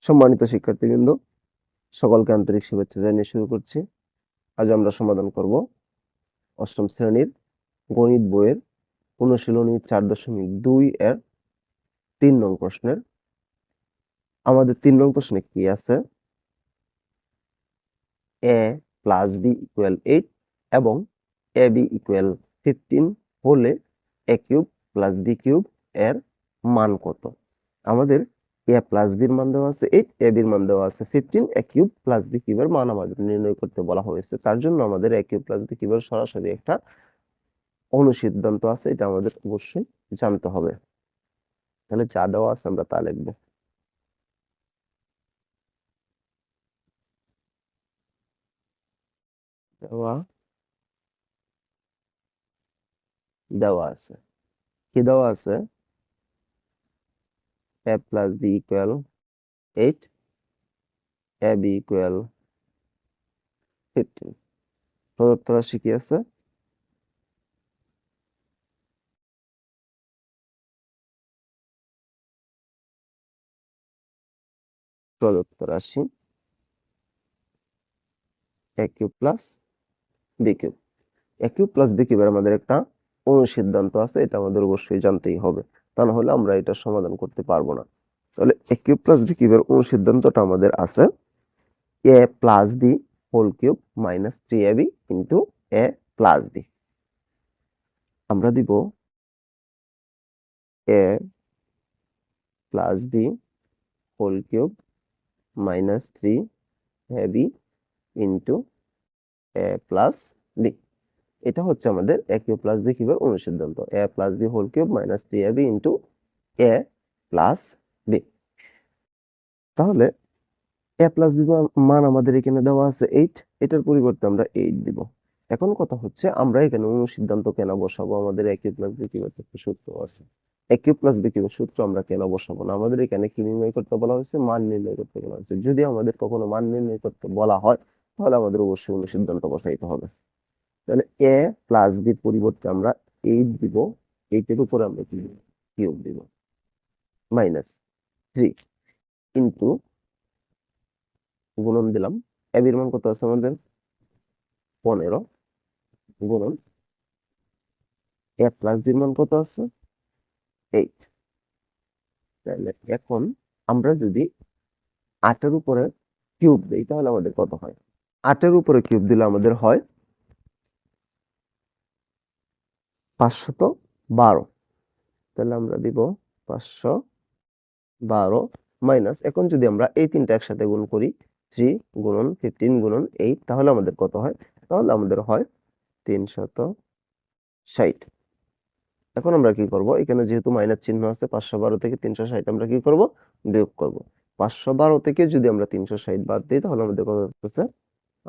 সম্মানিত শিক্ষার্থীবৃন্দ, সকলকে আন্তরিক শুভেচ্ছা জানিয়ে শুরু করছি। আজ আমরা সমাধান করব অষ্টম শ্রেণীর গণিত বইয়ের অনুশীলনী 4.2 এর 3 নং প্রশ্নের। আমাদের 3 নং প্রশ্নে কি আছে? a প্লাস b ইকুয়াল 8 এবং ab ইকুয়াল 15 হলে a cube plus b cube এর মান কত? আমাদের a প্লাস b এর মান দেওয়া আছে 8, ab এর মান দেওয়া আছে 15, a কিউব প্লাস b কিউবের মান আমাদের নির্ণয় করতে বলা হয়েছে। তার জন্য আমাদের a কিউব প্লাস b কিউবের সরাসরি একটা অনুসিদ্ধান্ত আছে, এটা আমাদের অবশ্যই জানতে হবে। তাহলে যা দেওয়া আছে আমরা তা লিখব। দেওয়া আছে কি দেওয়া আছে? a plus b equal 8, ab equal 15। প্রদত্ত রাশি কি আছে? প্রদত্ত রাশি a cube plus b cube. a cube plus b কিউবের আমাদের একটা অনুসিদ্ধান্ত আছে, এটা আমাদের অবশ্যই জানতেই হবে, তা না হলে আমরা এটা সমাধান করতে পারবো না। তাহলে a কিউব প্লাস b কিউবের অনুসিদ্ধান্তটা আমাদের আছে a plus b whole cube minus 3ab into a plus b। আমরা দিব a plus b whole cube minus 3ab into a plus b। এটা হচ্ছে আমাদের a কিউব প্লাস b কিউবের অনুসিদ্ধান্ত, a plus b whole cube minus 3ab into a plus b। তাহলে a plus b মান আমাদের এখানে দেওয়া আছে 8, এটার পরিবর্তে আমরা 8 দিব। এখন কথা হচ্ছে আমরা এখানে অনুসিদ্ধান্ত কেন বসাবো? আমাদের a কিউব প্লাস b কিউবের একটা সূত্র আছে, a কিউব প্লাস b কিউবের সূত্র আমরা কেন বসাবো না? আমাদের এখানে কি নির্ণয় করতে বলা হয়েছে? মান নির্ণয় করতে বলা হয়েছে। যদি আমাদের কখনো মান নির্ণয় করতে বলা হয় তাহলে আমাদের অবশ্যই অনুসিদ্ধান্ত বসাইতে হবে। তাহলে a প্লাস b এর পরিবর্তে আমরা 8 দিব, 8 এর উপরে আমরা কি কিউব দিব মাইনাস 3 ইন্টু গুণন দিলাম। ab এর মান কত আছে আমাদের? 15 গুণন a প্লাস b এর মান কত আছে? 8। তাহলে এখন আমরা যদি 8 এর উপরে কিউব দেই তাহলে আমাদের কত হয়? 8 এর উপরে কিউব দিলে আমাদের হয় 512। তাহলে আমরা দিব 512 মাইনাস, এখন যদি আমরা এই তিনটা একসাথে গুণ করি 3 গুণন 15 গুণন 8 তাহলে আমাদের কত হয়? তাহলে আমাদের হয় 360। এখন আমরা কি করব? এখানে যেহেতু মাইনাস চিহ্ন আছে, 512 থেকে 360 আমরা কি করব? বিয়োগ করব। 512 থেকে যদি আমরা 360 বাদ দিই তাহলে আমাদের কত থাকতেছে?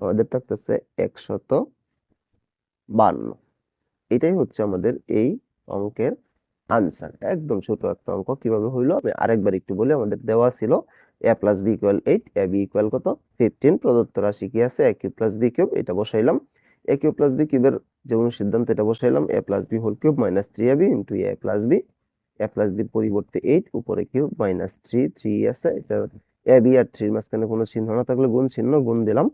আমাদের থাকতেছে 152। এটাই হচ্ছে আমাদের এই অঙ্কের আনসার। একদম ছোট একটা অঙ্ক। কিভাবে হইলো আমি আরেকবার একটু বলি। আমাদের দেওয়া ছিল a plus b equal 8, a b equal কত? 15। প্রদত্ত রাশি কি আছে? a cube plus b cube, এটা বসাইলাম। a কিউব প্লাস b কিউবের যে অনুসিদ্ধান্ত এটা বসাইলাম, a plus b whole cube minus 3ab into a plus b। a plus b এর পরিবর্তে 8, উপরে কিউব মাইনাস 3 আছে। এটা ab আর 3 এর মাঝখানে কোনো চিহ্ন না থাকলে গুণ চিহ্ন, গুণ দিলাম।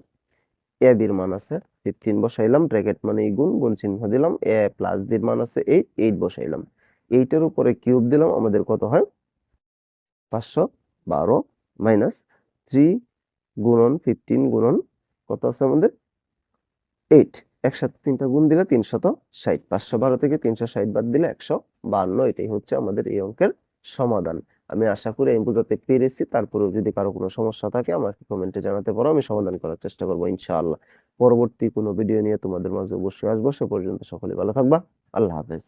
a b এর মান আছে 15 বসাইলাম, ব্র্যাকেট মানে গুণ, গুণ চিহ্ন দিলাম। a প্লাস b এর মান আছে 8, 8 বসাইলাম। 8 এর উপরে কিউব দিলাম, আমাদের কত হয়? 512 মাইনাস 3 গুণন 15 গুণন কত আছে আমাদের? 8। একসাথে তিনটা গুণ দিলে 360। 512 থেকে 360 বাদ দিলে 152। এটাই হচ্ছে আমাদের এই অঙ্কের সমাধান। আমি আশা করি আমি বুঝাতে পেরেছি। তারপরেও যদি কারো কোনো সমস্যা থাকে আমাকে কমেন্টে জানাতে পারো, আমি সমাধান করার চেষ্টা করবো ইনশাআল্লাহ। পরবর্তী কোনো ভিডিও নিয়ে তোমাদের মাঝে অবশ্যই আসবো। সে পর্যন্ত সকলে ভালো থাকবা। আল্লাহ হাফেজ।